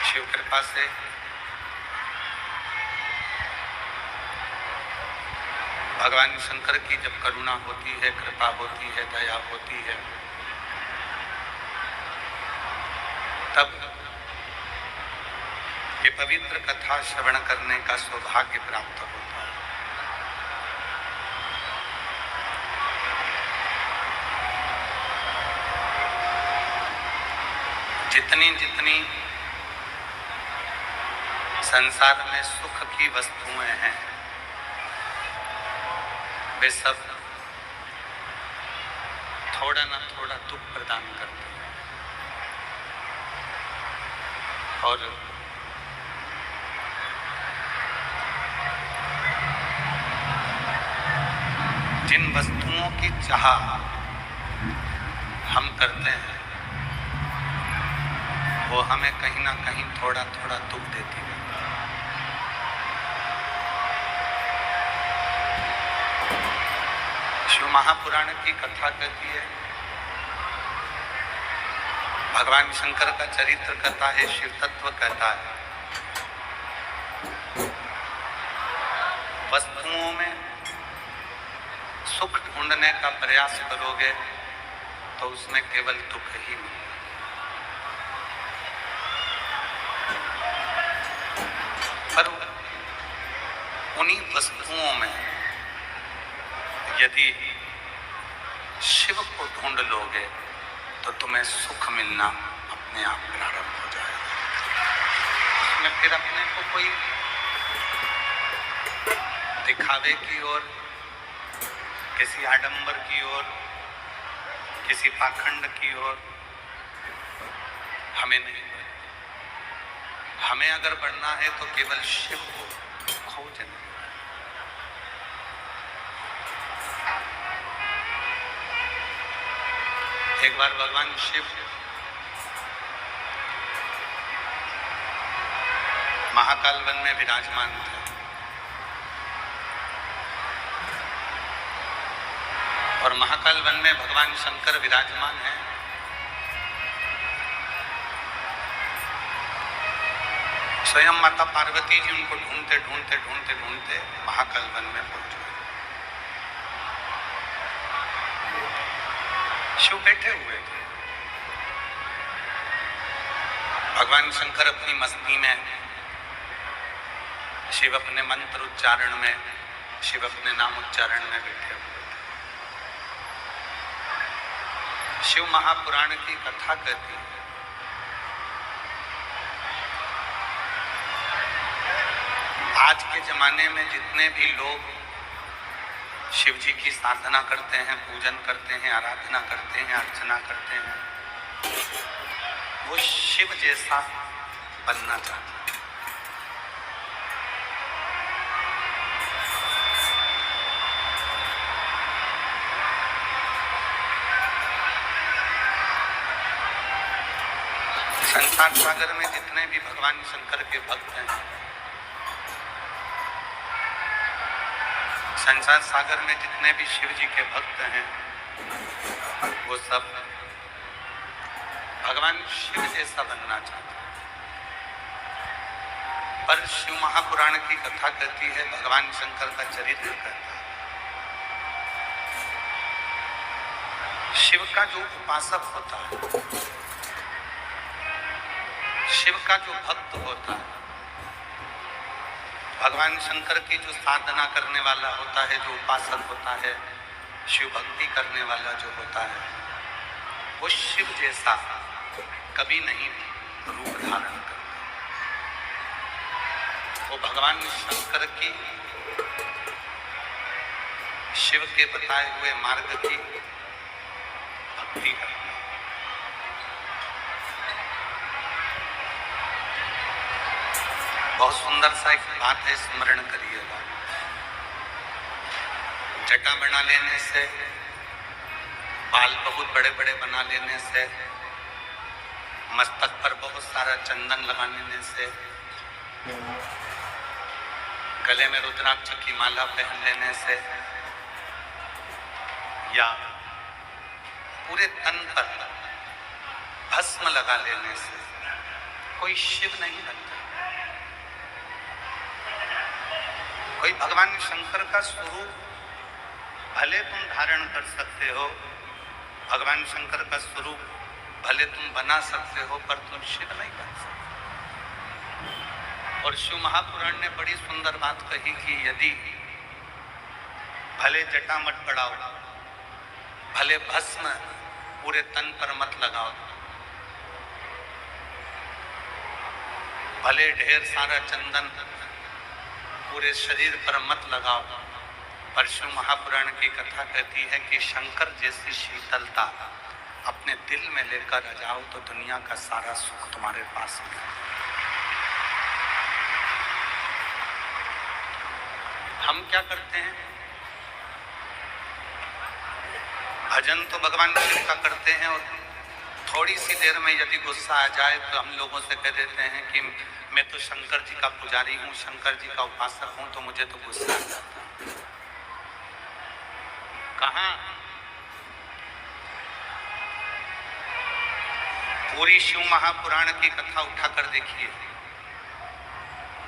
शिव कृपा से भगवान शंकर की जब करुणा होती है, कृपा होती है, दया होती है, तब ये पवित्र कथा श्रवण करने का सौभाग्य प्राप्त होता है। जितनी जितनी संसार में सुख की वस्तुएं हैं, वे सब थोड़ा ना थोड़ा दुख प्रदान करती हैं। और जिन वस्तुओं की चाह हम करते हैं, वो हमें कहीं ना कहीं थोड़ा थोड़ा दुख देती है। शिव महापुराण की कथा कहती है, भगवान शंकर का चरित्र कहता है, शिव तत्व कहता है, वस्तुओं में सुख ढूंढने का प्रयास करोगे तो उसमें केवल दुख ही मिलेगा। पर उन्हीं वस्तुओं में यदि शिव को ढूंढ लोगे तो तुम्हें सुख मिलना अपने आप प्रारंभ हो जाएगा। उसमें फिर अपने को कोई दिखावे की ओर, किसी आडंबर की ओर, किसी पाखंड की ओर हमें नहीं बढ़ना। हमें अगर बढ़ना है तो केवल शिव को खोजना। एक बार भगवान शिव महाकाल वन में विराजमान थे। और महाकाल वन में भगवान शंकर विराजमान हैं। स्वयं माता पार्वती जी उनको ढूंढते ढूंढते ढूंढते ढूंढते महाकाल वन में पहुंच गए। शिव बैठे हुए थे। भगवान शंकर अपनी मस्ती में, शिव अपने मंत्र उच्चारण में, शिव अपने नाम उच्चारण में बैठे हुए थे। शिव महापुराण की कथा कहती है, आज के जमाने में जितने भी लोग शिव जी की साधना करते हैं, पूजन करते हैं, आराधना करते हैं, अर्चना करते हैं, वो शिव जैसा बनना चाहते हैं। संसार सागर में जितने भी भगवान शंकर के भक्त हैं, संसार सागर में जितने भी शिव जी के भक्त हैं, वो सब भगवान शिव जैसा बनना चाहते हैं। पर शिव महापुराण की कथा कहती है, भगवान शंकर का चरित्र कहता है, शिव का जो उपासक होता है, शिव का जो भक्त होता है, भगवान शंकर की जो साधना करने वाला होता है, जो उपासक होता है, शिव भक्ति करने वाला जो होता है, वो शिव जैसा कभी नहीं रूप धारण करता। वो भगवान शंकर की, शिव के बताए हुए मार्ग की भक्ति करता है। बहुत सुंदर सा एक बात है, स्मरण करिएगा। जटा बना लेने से, बाल बहुत बड़े बड़े बना लेने से, मस्तक पर बहुत सारा चंदन लगा लेने से, गले में रुद्राक्ष की माला पहन लेने से, या पूरे तन पर भस्म लगा लेने से कोई शिव नहीं बनता। कोई भगवान शंकर का स्वरूप भले तुम धारण कर सकते हो, भगवान शंकर का स्वरूप भले तुम बना सकते हो, पर तुम शिव नहीं बन सकते। और शिव महापुराण ने बड़ी सुंदर बात कही कि यदि भले जटा मत बढ़ाओ, भले भस्म पूरे तन पर मत लगाओ, भले ढेर सारा चंदन पूरे शरीर पर मत लगाओ, पर शिव महापुराण की कथा कहती है कि शंकर जैसी शीतलता अपने दिल में लेकर आ जाओ तो दुनिया का सारा सुख तुम्हारे पास है। हम क्या करते हैं? भजन तो भगवान शिव का करते हैं और थोड़ी सी देर में यदि गुस्सा आ जाए तो हम लोगों से कह देते हैं कि मैं तो शंकर जी का पुजारी हूँ, शंकर जी का उपासक हूँ, तो मुझे तो गुस्सा आ जाता है। कहाँ? पूरी शिव महापुराण की कथा उठाकर देखिए,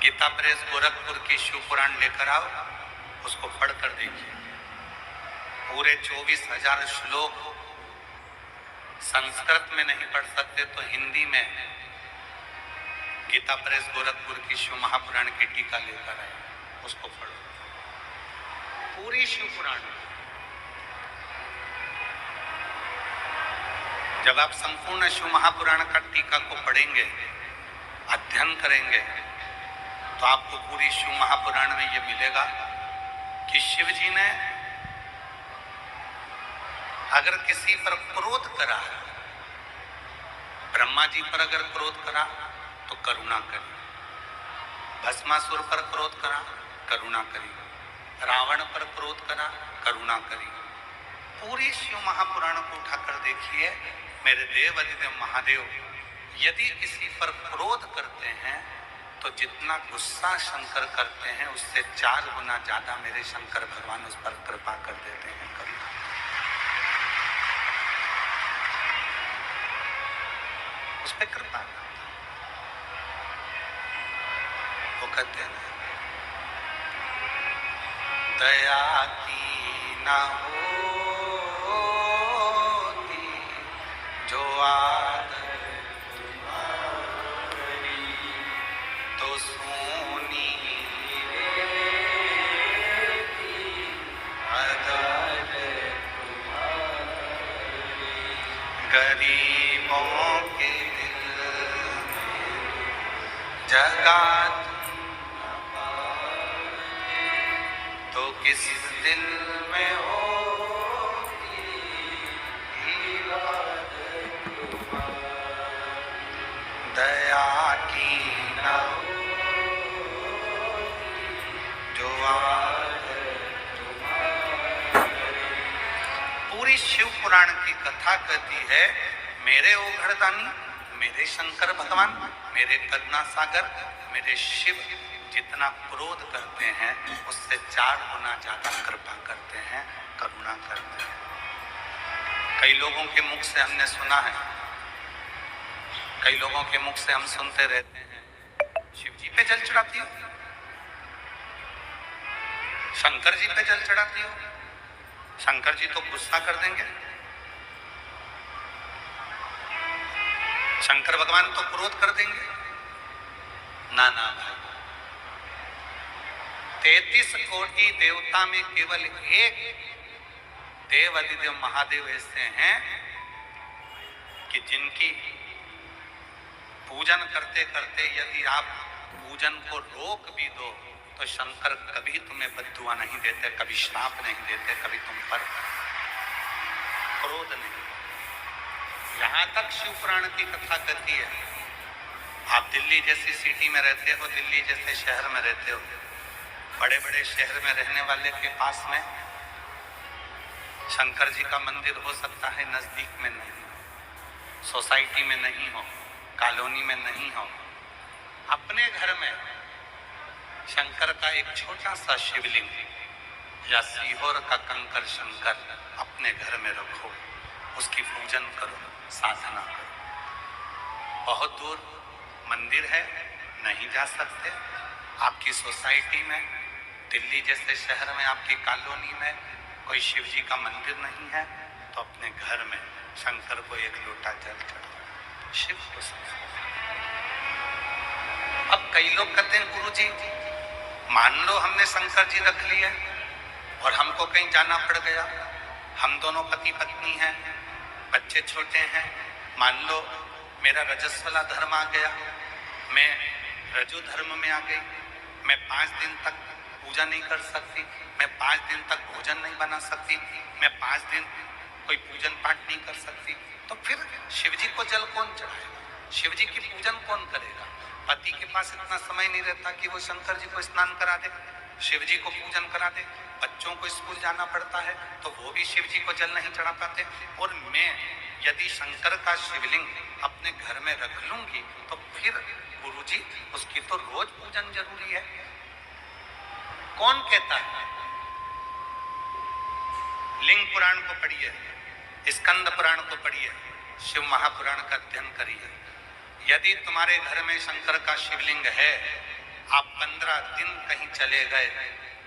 गीता प्रेस गोरखपुर की शिव पुराण लेकर आओ, उसको पढ़कर देखिए। पूरे 24,000 श्लोक संस्कृत में नहीं पढ़ सकते तो हिंदी में गीता प्रेस गोरखपुर की शिव महापुराण की टीका लेकर आए, उसको पढ़ो। पूरी शिव पुराण, जब आप संपूर्ण शिव महापुराण का टीका को पढ़ेंगे, अध्ययन करेंगे, तो आपको पूरी शिव महापुराण में यह मिलेगा कि शिव जी ने अगर किसी पर क्रोध करा, ब्रह्मा जी पर अगर क्रोध करा तो करुणा करी, भस्मासुर पर क्रोध करा करुणा करी, रावण पर क्रोध करा करुणा करी। पूरी शिव महापुराण को उठाकर देखिए मेरे देव अधिदेव महादेव, यदि किसी पर क्रोध करते हैं तो जितना गुस्सा शंकर करते हैं उससे 4 गुना ज्यादा मेरे शंकर भगवान उस पर कृपा कर देते हैं, करुणा। उस पर कृपा वो कहते हैं दया की ना होती जो आदत तुम्हारी तो सोनी आदत तुम्हारी, गरीबों के दिल में जगा तो किस दिल में होगी इबादत तुम्हारी, दया की ना जो आदत तुम्हारी। पूरी शिव पुराण की कथा कहती है मेरे ओघड़दानी, मेरे शंकर भगवान, मेरे करुणा सागर, मेरे शिव जितना क्रोध करते हैं उससे 4 गुना ज्यादा कृपा करते हैं, करुणा करते हैं। कई लोगों के मुख से हमने सुना है, कई लोगों के मुख से हम सुनते रहते हैं शिव जी पे जल चढ़ाती हो, शंकर जी पे जल चढ़ाती हो, शंकर जी तो गुस्सा कर देंगे, शंकर भगवान तो क्रोध कर देंगे। ना ना भाई, 33 कोटि देवता में केवल एक देव अधिदेव महादेव ऐसे हैं कि जिनकी पूजन करते करते यदि आप पूजन को रोक भी दो तो शंकर कभी तुम्हें बद्दुआ नहीं देते, कभी श्राप नहीं देते, कभी तुम पर क्रोध नहीं। यहां तक शिव पुराण की कथा कहती है, आप दिल्ली जैसी सिटी में रहते हो, दिल्ली जैसे शहर में रहते हो, बड़े बड़े शहर में रहने वाले के पास में शंकर जी का मंदिर हो सकता है, नजदीक में नहीं, सोसाइटी में नहीं हो, कॉलोनी में नहीं हो, अपने घर में शंकर का एक छोटा सा शिवलिंग या सीहोर का कंकर शंकर अपने घर में रखो, उसकी पूजन करो, साधना करो। बहुत दूर मंदिर है, नहीं जा सकते। आपकी सोसाइटी में, दिल्ली जैसे शहर में, आपकी कॉलोनी में कोई शिव जी का मंदिर नहीं है, तो अपने घर में शंकर को एक लोटा जल चढ़ाओ, शिव को समझो। अब कई लोग कहते हैं गुरुजी, मान लो हमने शंकर जी रख लिए और हमको कहीं जाना पड़ गया, हम दोनों पति पत्नी हैं, बच्चे छोटे हैं, मान लो मेरा रजस्वला धर्म आ गया, मैं रजु धर्म में आ गई, मैं 5 दिन तक पूजा नहीं कर सकती, मैं 5 दिन तक भोजन नहीं बना सकती, मैं 5 दिन कोई पूजन पाठ नहीं कर सकती, तो फिर शिव जी को जल कौन चढ़ाएगा? शिव जी की पूजन कौन करेगा? पति के पास इतना समय नहीं रहता कि वो शंकर जी को स्नान करा दे, शिव जी को पूजन करा दे। बच्चों को स्कूल जाना पड़ता है तो वो भी शिव जी को जल नहीं चढ़ा पाते। और मैं यदि शंकर का शिवलिंग अपने घर में रख लूंगी तो फिर गुरुजी उसकी तो रोज पूजन जरूरी है। कौन कहता है? लिंग पुराण को पढ़िए, स्कंद पुराण को पढ़िए, शिव महापुराण का अध्ययन करिए। यदि तुम्हारे घर में शंकर का शिवलिंग है, आप 15 दिन कहीं चले गए,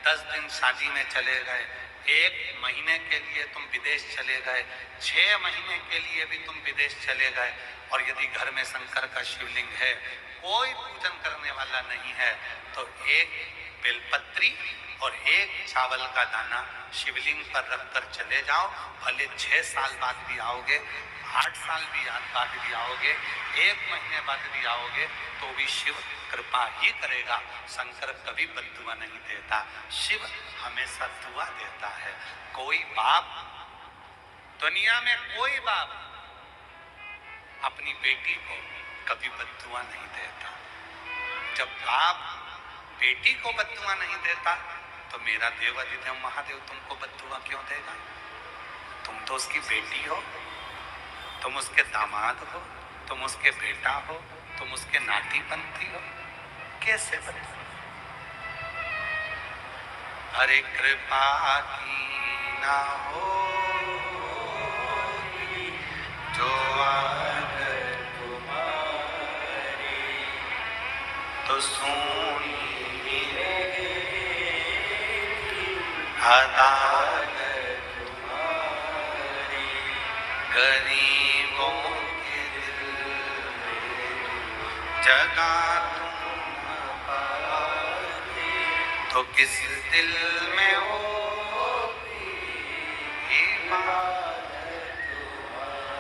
10 दिन शादी में चले गए, 1 महीने के लिए तुम विदेश चले गए, 6 महीने के लिए भी तुम विदेश चले गए, और यदि घर में शंकर का शिवलिंग है, कोई पूजन करने वाला नहीं है, तो 1 बेलपत्री और 1 चावल का दाना शिवलिंग पर रखकर चले जाओ। भले 6 साल बाद भी आओगे, 8 साल बाद भी आओगे, 1 महीने बाद भी आओगे, तो भी शिव कृपा ही करेगा। शंकर कभी बद्दुआ नहीं देता, शिव हमेशा दुआ देता है। कोई बाप, दुनिया में कोई बाप अपनी बेटी को कभी बद्दुआ नहीं देता। जब बाप बेटी को बद्दुआ नहीं देता तो मेरा देवाधिदेव महादेव तुमको बद्दुआ क्यों देगा? तुम तो उसकी बेटी हो, तुम उसके दामाद हो, तुम उसके बेटा हो, तुम उसके नाती बनती हो, कैसे बद्दुआ? हरे कृपा की ना हो जो आदर तुम्हारी, तो सुनी अदालत तुम्हारी, गरीबों के दिल में जगा तुम न पाते, तो किस दिल में होती इबादत तुम्हारी।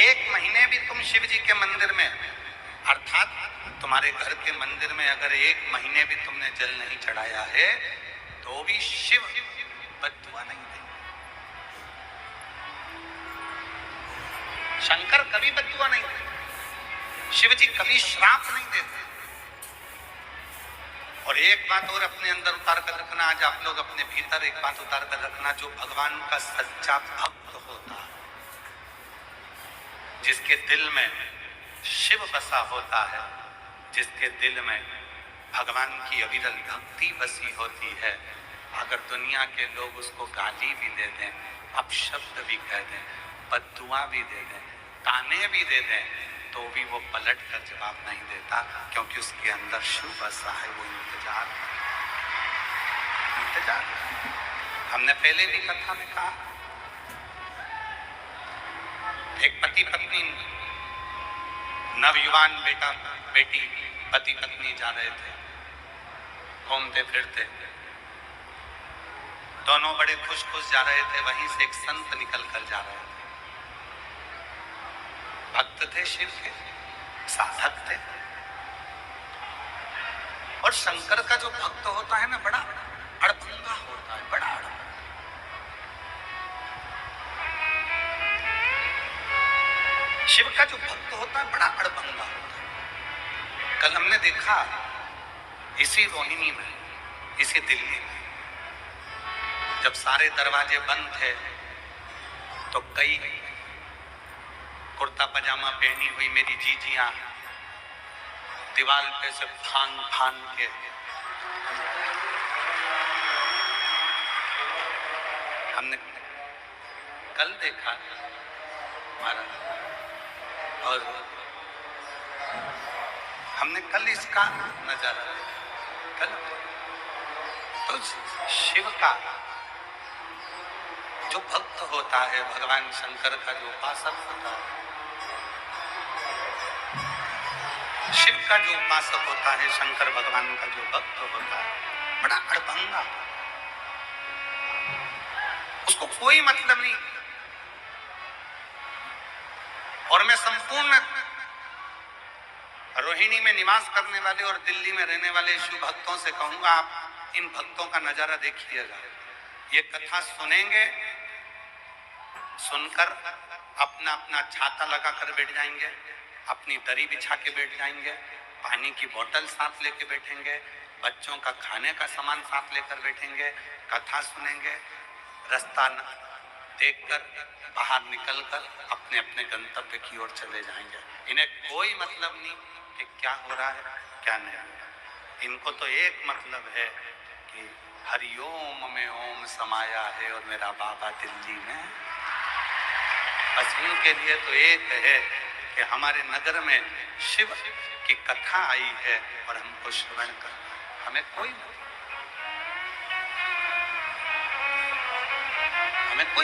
1 महीने भी तुम शिव जी के मंदिर में, अर्थात तुम्हारे घर के मंदिर में अगर 1 महीने भी तुमने जल नहीं चढ़ाया है, तो भी शिव बद्दुआ नहीं देंगे। शंकर कभी बद्दुआ नहीं देते, शिव जी कभी श्राप नहीं देते। और एक बात और अपने अंदर उतार कर रखना, आज आप लोग अपने भीतर एक बात उतार कर रखना, जो भगवान का सच्चा भक्त होता, जिसके दिल में शिव बसा होता है, जिसके दिल में भगवान की अविरल भक्ति बसी होती है, अगर दुनिया के लोग उसको गाली भी दे दें, अपशब्द भी कह दें, बद्दुआ भी दे दें, ताने भी दे दें, तो भी वो पलट कर जवाब नहीं देता, क्योंकि उसके अंदर शिव बसा है। वो इंतजार। हमने पहले भी कथा में कहा, एक पति पत्नी, नवयुवान बेटा बेटी पति पत्नी जा रहे थे, घूमते फिरते, दोनों बड़े खुश खुश जा रहे थे। वहीं से एक संत निकल कर जा रहे थे, भक्त थे, शिव के साधक थे। और शंकर का जो भक्त होता है ना, बड़ा अड़भंगा होता है, बड़ा अड़भंगा। शिव का जो भक्त होता है बड़ा अड़भंगा होता है। कल हमने देखा इसी रोहिणी में, इसी दिल्ली में, जब सारे दरवाजे बंद थे तो कई कुर्ता पजामा पहनी हुई मेरी जीजियां दीवार पे से फान फान के हमने कल देखा महाराज। और हमने कल इसका नजारा देखा। कल तो शिव का जो भक्त होता है, भगवान शंकर का जो उपासक होता है, शिव का जो उपासक होता है, शंकर भगवान का जो भक्त होता है, बड़ा अड़भंगा, उसको कोई मतलब नहीं। और मैं संपूर्ण रोहिणी में निवास करने वाले और दिल्ली में रहने वाले शिव भक्तों से कहूंगा, आप इन भक्तों का नजारा देखिएगा। ये कथा सुनेंगे, सुनकर अपना अपना छाता लगा कर बैठ जाएंगे, अपनी दरी बिछा के बैठ जाएंगे, पानी की बोतल साथ लेके बैठेंगे, बच्चों का खाने का सामान साथ लेकर बैठेंगे, कथा सुनेंगे, रास्ता देखकर बाहर निकलकर अपने अपने गंतव्य की ओर चले जाएंगे। इन्हें कोई मतलब नहीं कि क्या हो रहा है क्या नहीं हो रहा। इनको तो एक मतलब है कि हरिओम में ओम समाया है और मेरा बाबा दिल्ली में। बस उनके लिए तो एक है कि हमारे नगर में शिव की कथा आई है और हमको श्रवण करना है। हमें कोई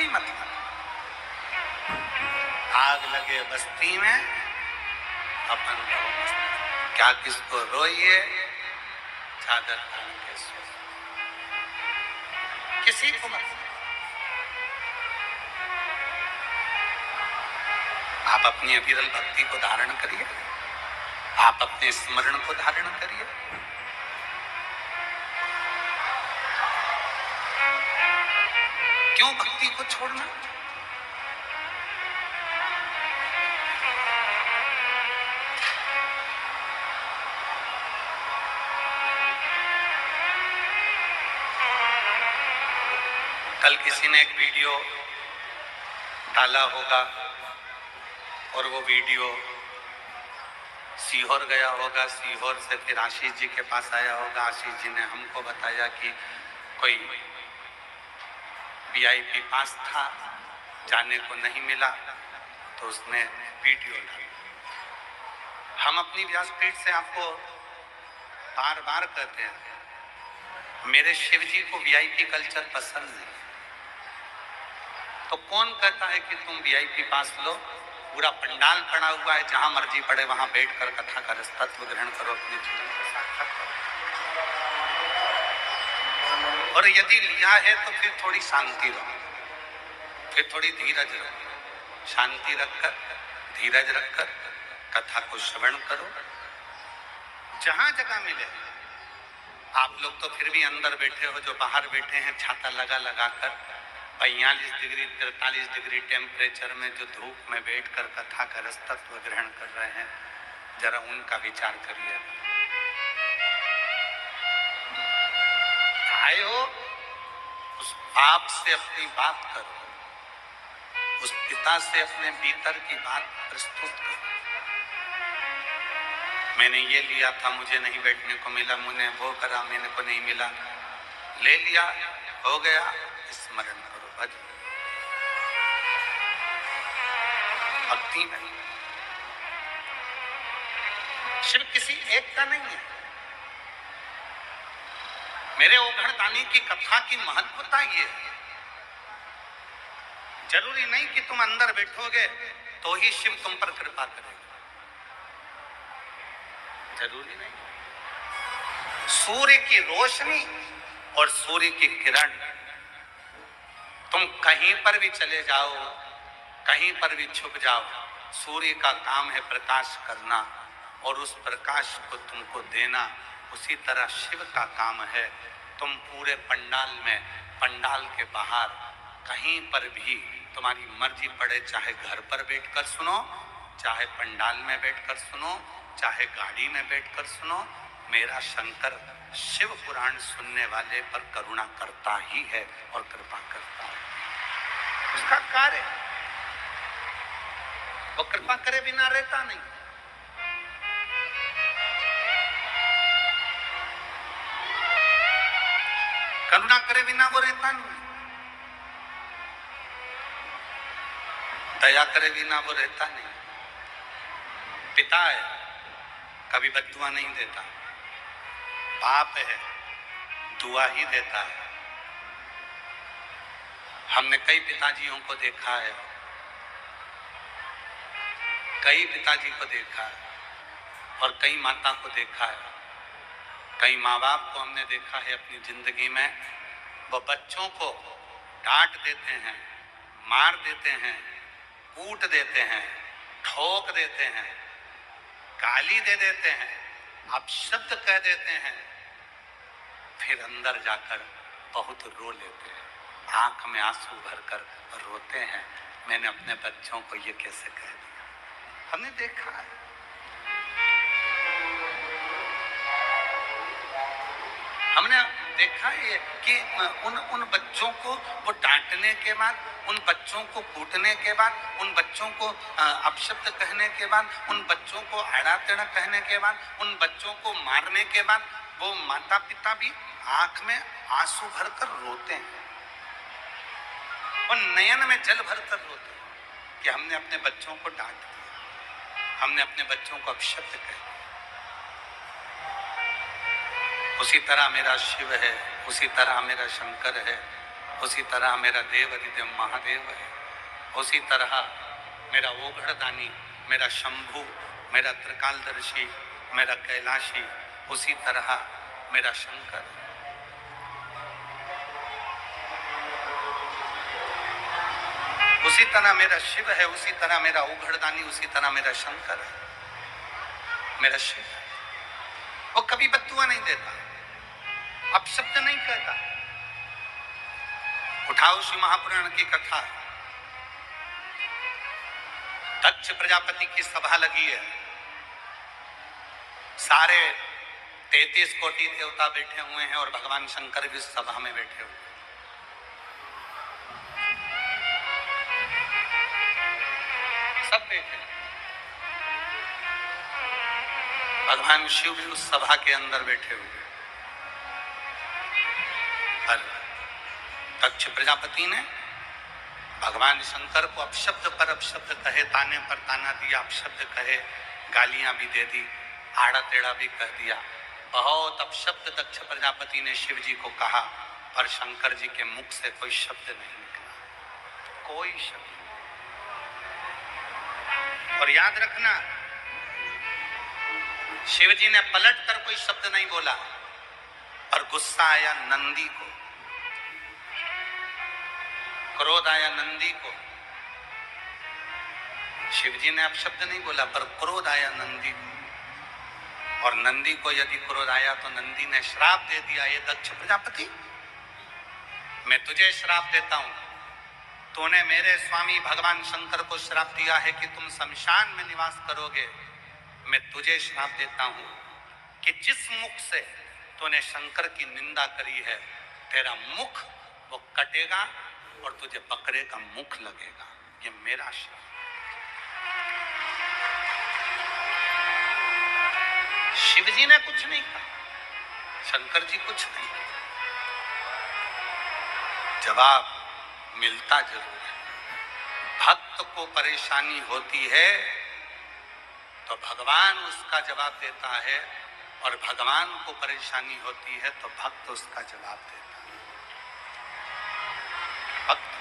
मतलब आग लगे बस्ती में अपन रहो मस्ती, क्या किसको रोइए चादर तान के सो, किसी को मत। आप अपनी अविरल भक्ति को धारण करिए, आप अपने स्मरण को धारण करिए। क्यों भक्ति को छोड़ना? कल किसी ने एक वीडियो डाला होगा और वो वीडियो सीहोर गया होगा, सीहोर से फिर आशीष जी के पास आया होगा। आशीष जी ने हमको बताया कि कोई वीआईपी पास था, जाने को नहीं मिला, तो उसने वीडियो डाली। हम अपनी व्यासपीठ से आपको बार बार कहते हैं, मेरे शिव जी को वीआईपी कल्चर पसंद नहीं। तो कौन कहता है कि तुम वीआईपी पास लो? पूरा पंडाल पड़ा हुआ है, जहां मर्जी पड़े वहां बैठकर कथा का रसतत्व ग्रहण करो, अपने जीवन को सार्थक करो। और यदि लिया है तो फिर थोड़ी शांति रहो, फिर थोड़ी धीरज रहो, शांति रखकर धीरज रखकर कथा को श्रवण करो। जहां जगह मिले, आप लोग तो फिर भी अंदर बैठे हो, जो बाहर बैठे हैं छाता लगा लगा कर 42 डिग्री 43 डिग्री टेम्परेचर में जो धूप में बैठकर कथा का रसतत्व ग्रहण कर रहे हैं, जरा उनका विचार करिए। आए हो, उस बाप से अपनी बात करो, उस पिता से अपने भीतर की बात प्रस्तुत करो। मैंने ये लिया था, मुझे नहीं बैठने को मिला, मैंने वो करा, मैंने को नहीं मिला, ले लिया, हो गया, स्मरण करो। भक्ति में शिव किसी एक का नहीं है। मेरे ओघड़दानी की कथा की महत्वता ये है, जरूरी नहीं कि तुम अंदर बैठोगे तो ही शिव तुम पर कृपा करेगा, जरूरी नहीं। सूर्य की रोशनी और सूर्य की किरण, तुम कहीं पर भी चले जाओ, कहीं पर भी छुप जाओ, सूर्य का काम है प्रकाश करना और उस प्रकाश को तुमको देना। उसी तरह शिव का काम है, तुम पूरे पंडाल में, पंडाल के बाहर, कहीं पर भी तुम्हारी मर्जी पड़े, चाहे घर पर बैठकर सुनो, चाहे पंडाल में बैठकर सुनो, चाहे गाड़ी में बैठकर सुनो, मेरा शंकर शिव पुराण सुनने वाले पर करुणा करता ही है और कृपा करता है। उसका कार्य, वो कृपा करे बिना रहता नहीं। करुणा करे बिना वो रहता नहीं, दया करे बिना वो रहता नहीं। पिता है, कभी बद्दुआ नहीं देता, बाप है, दुआ ही देता है। हमने कई पिताजियों को देखा है, कई पिताजी को देखा है और कई माता को देखा है, कई माँ बाप को हमने देखा है अपनी जिंदगी में, वो बच्चों को डांट देते हैं, मार देते हैं, कूट देते हैं, ठोक देते हैं, गाली दे देते हैं, अपशब्द कह देते हैं, फिर अंदर जाकर बहुत रो लेते हैं, आंख में आंसू भरकर रोते हैं, मैंने अपने बच्चों को ये कैसे कह दिया। हमने देखा है। हमने देखा है कि उन बच्चों को वो डांटने के बाद, उन बच्चों को कूटने के बाद, उन बच्चों को अपशब्द कहने के बाद, उन बच्चों को आड़ा टेढ़ा कहने के बाद, उन बच्चों को मारने के बाद वो माता पिता भी आंख में आंसू भरकर रोते हैं, और नयन में जल भरकर रोते हैं कि हमने अपने बच्चों को डांट दिया, हमने अपने बच्चों को अपशब्द कह दिया। उसी तरह मेरा शिव है, उसी तरह मेरा शंकर है, उसी तरह मेरा देव अधिदेव महादेव है, उसी तरह मेरा ओघड़दानी, मेरा शंभु, मेरा त्रिकालदर्शी, मेरा कैलाशी, उसी तरह मेरा शंकर है। उसी तरह मेरा शिव है, उसी तरह मेरा ओघड़दानी, उसी तरह मेरा शंकर है, मेरा शिव है। वो कभी बद्दुआ नहीं देता, अपशब्द नहीं कहता। उठाओ श्री महापुराण की कथा, दक्ष प्रजापति की सभा लगी है, सारे 33 कोटि देवता बैठे हुए हैं और भगवान शंकर भी सभा में बैठे हुए हैं। सब बैठे, भगवान शिव भी उस सभा के अंदर बैठे हुए। पर दक्ष प्रजापति ने भगवान शंकर को अपशब्द पर अपशब्द कहे, ताने पर ताना दिया, अपशब्द कहे, गालियां भी दे दी, आड़ा टेढ़ा भी कह दिया, बहुत अपशब्द दक्ष प्रजापति ने शिव जी को कहा, पर शंकर जी के मुख से कोई शब्द नहीं निकला, कोई शब्द। और याद रखना, शिव जी ने पलट कर कोई शब्द नहीं बोला, और गुस्सा आया नंदी को, क्रोध आया नंदी को। शिव जी ने अपशब्द नहीं बोला, पर क्रोध आया नंदी को, और नंदी को यदि क्रोध आया तो नंदी ने श्राप दे दिया, ये दक्ष प्रजापति, मैं तुझे श्राप देता हूं, तूने मेरे स्वामी भगवान शंकर को श्राप दिया है कि तुम शमशान में निवास करोगे, मैं तुझे श्राप देता हूं कि जिस मुख से तूने शंकर की निंदा करी है, तेरा मुख वो कटेगा और तुझे बकरे का मुख लगेगा, ये मेरा श्राप। शिव जी ने कुछ नहीं कहा, शंकर जी कुछ नहीं, जवाब मिलता जरूर है। भक्त को परेशानी होती है तो भगवान उसका जवाब देता है, और भगवान को परेशानी होती है तो भक्त उसका जवाब देता है। भक्त,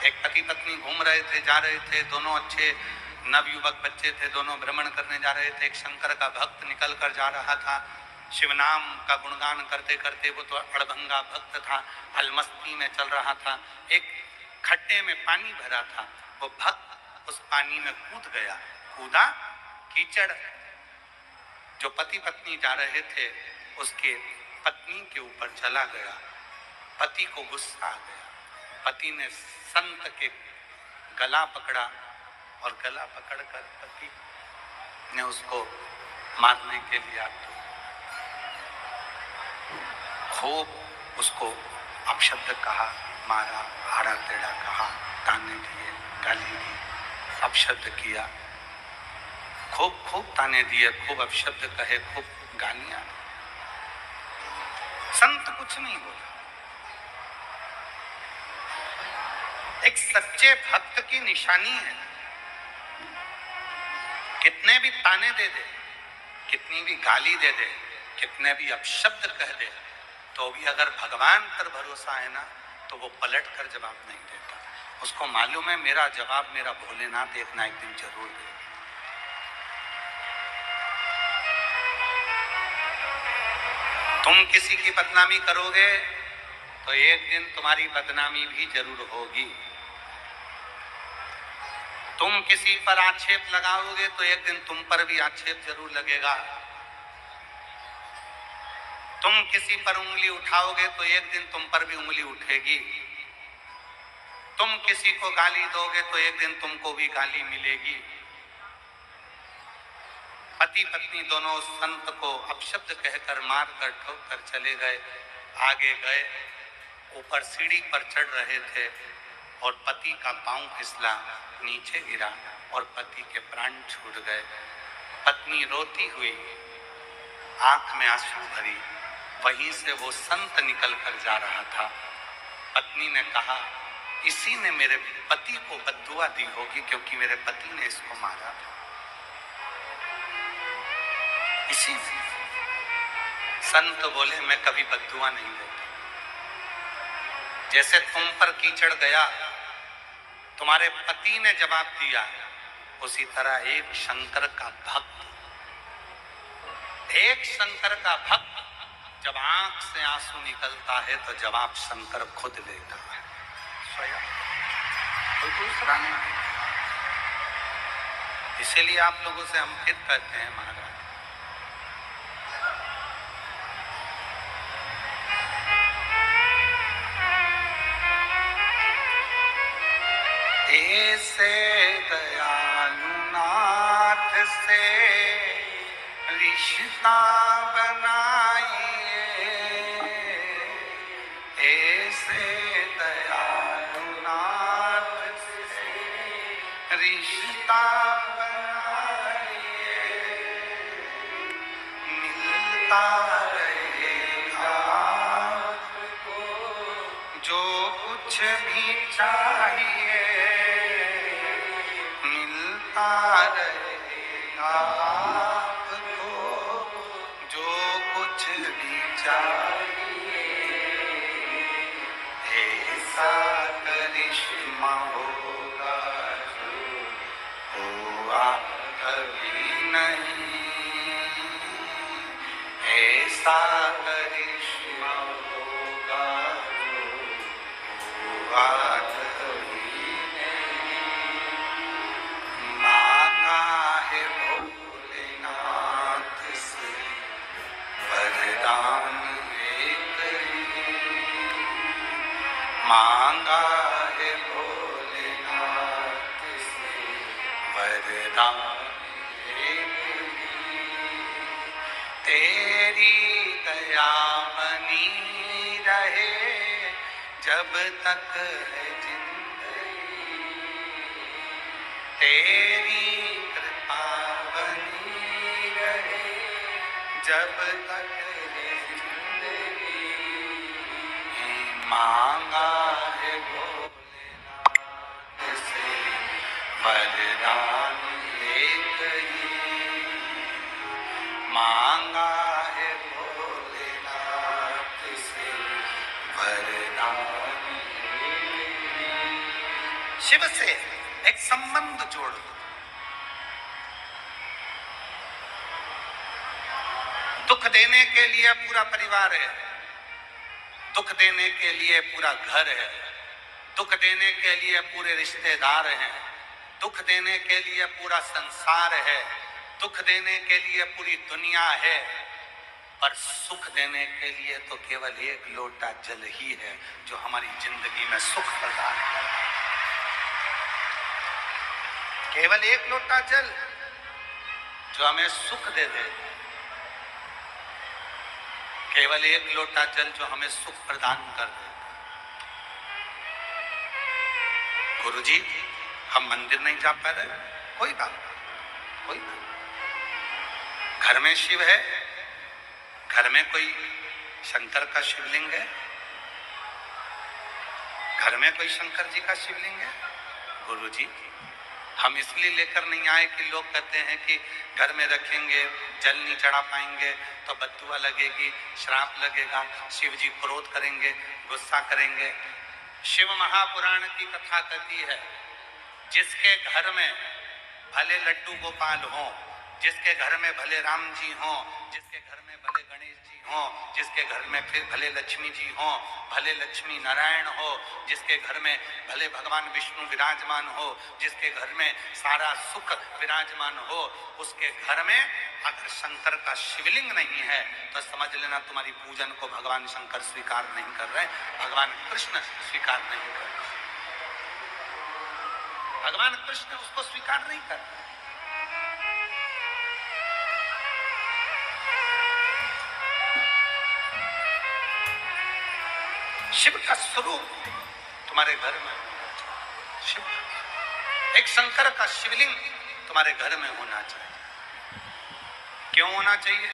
एक पति पत्नी घूम रहे थे, जा रहे थे, दोनों अच्छे नवयुवक बच्चे थे, दोनों भ्रमण करने जा रहे थे। एक शंकर का भक्त निकल कर जा रहा था, शिव नाम का गुणगान करते करते, वो तो अड़भंगा भक्त था, अलमस्ती में चल रहा था। एक खड्डे में पानी भरा था, वो भक्त उस पानी में कूद गया, कूदा, कीचड़ जो पति पत्नी जा रहे थे उसके पत्नी के ऊपर चला गया। पति को गुस्सा आ गया, पति ने संत के गला पकड़ा और गला पकड़कर पति ने उसको मारने के लिए खूब उसको अपशब्द कहा, मारा, आड़ा टेढ़ा कहा, ताने दिए, गाली दी, अपशब्द किया, खूब खूब ताने दिए, खूब अपशब्द कहे, खूब गालियां। संत कुछ नहीं बोला। एक सच्चे भक्त की निशानी है, कितने भी ताने दे दे, कितनी भी गाली दे दे, कितने भी अपशब्द कह दे, तो भी अगर भगवान पर भरोसा है ना, तो वो पलट कर जवाब नहीं देता। उसको मालूम है मेरा जवाब मेरा भोलेनाथ एक ना एक दिन जरूर दे। तुम किसी की बदनामी करोगे तो एक दिन तुम्हारी बदनामी भी जरूर होगी। तुम किसी पर आक्षेप लगाओगे तो एक दिन तुम पर भी आक्षेप जरूर लगेगा। तुम किसी पर उंगली उठाओगे तो एक दिन तुम पर भी उंगली उठेगी। तुम किसी को गाली दोगे तो एक दिन तुमको भी गाली मिलेगी। पति पत्नी दोनों संत को अपशब्द कहकर मार कर ठोक कर चले गए। आगे गए, ऊपर सीढ़ी पर चढ़ रहे थे और पति का पांव फिसला, नीचे गिरा और पति के प्राण छूट गए। पत्नी रोती हुई, आंख में आंसू भरी, वहीं से वो संत निकल कर जा रहा था। पत्नी ने कहा, इसी ने मेरे पति को बद्दुआ दी होगी, क्योंकि मेरे पति ने इसको मारा था। इसी संत बोले, मैं कभी बद्दुआ नहीं देता। जैसे तुम पर कीचड़ गया, तुम्हारे पति ने जवाब दिया, उसी तरह एक शंकर का भक्त जब आंख से आंसू निकलता है तो जवाब शंकर खुद लेता है स्वयं, कोई दूसरा नहीं। इसीलिए आप लोगों से हम फिर कहते हैं महाराज, ऐसे दयालु नाथ से रिश्ता बनाइए, ऐसे दयालु नाथ से रिश्ता बनाइए, मिलता रहेगा आपको जो कुछ भी चाहिए, मिलता रहेगा आपको जो कुछ भी चाहिए। ऐसा करिश्मा होगा जो हुआ कभी नहीं, ऐसा करिश्मा होगा जो हुआ कभी नहीं। मांगा है भोलेनाथ से वरदान एक ही, मांगा है भोलेनाथ से वरदान एक ही। तेरी दया बनी रहे जब तक है जिंदगी, तेरी कृपा बनी रहे जब तक है जिंदगी। मांगा है भोलेनाथ से वरदान एक ही, मांगा है भोलेनाथ से वरदान एक ही। शिव से एक संबंध जोड़ दो। दुख देने के लिए पूरा परिवार है, दुख देने के लिए पूरा घर है, दुख देने के लिए पूरे रिश्तेदार हैं, दुख देने के लिए पूरा संसार है, दुख देने के लिए पूरी दुनिया है, पर सुख देने के लिए तो केवल एक लोटा जल ही है जो हमारी जिंदगी में सुख प्रदान करे। केवल एक लोटा जल जो हमें सुख दे दे, केवल एक लोटा जल जो हमें सुख प्रदान कर दे। गुरुजी, हम मंदिर नहीं जा पा रहे, कोई बात नहीं, कोई बात। घर में शिव है, घर में कोई शंकर का शिवलिंग है, घर में कोई शंकर जी का शिवलिंग है। गुरुजी, हम इसलिए लेकर नहीं आए कि लोग कहते हैं कि घर में रखेंगे, जल नहीं चढ़ा पाएंगे तो बददुआ लगेगी, श्राप लगेगा, शिव जी क्रोध करेंगे, गुस्सा करेंगे। शिव महापुराण की कथा कहती है, जिसके घर में भले लड्डू गोपाल हो, जिसके घर में भले राम जी हो, जिसके घर में भले गणेश जी हो, जिसके घर में फिर भले लक्ष्मी जी हो, भले लक्ष्मी नारायण हो, जिसके घर में भले भगवान विष्णु विराजमान हो, जिसके घर में सारा सुख विराजमान हो, उसके घर में अगर शंकर का शिवलिंग नहीं है तो समझ लेना तुम्हारी पूजन को भगवान शंकर स्वीकार नहीं कर रहे, भगवान कृष्ण स्वीकार नहीं कर रहे, भगवान कृष्ण उसको स्वीकार नहीं कर रहे। शिव का स्वरूप तुम्हारे घर में, शिव एक शंकर का शिवलिंग तुम्हारे घर में होना चाहिए। क्यों होना चाहिए?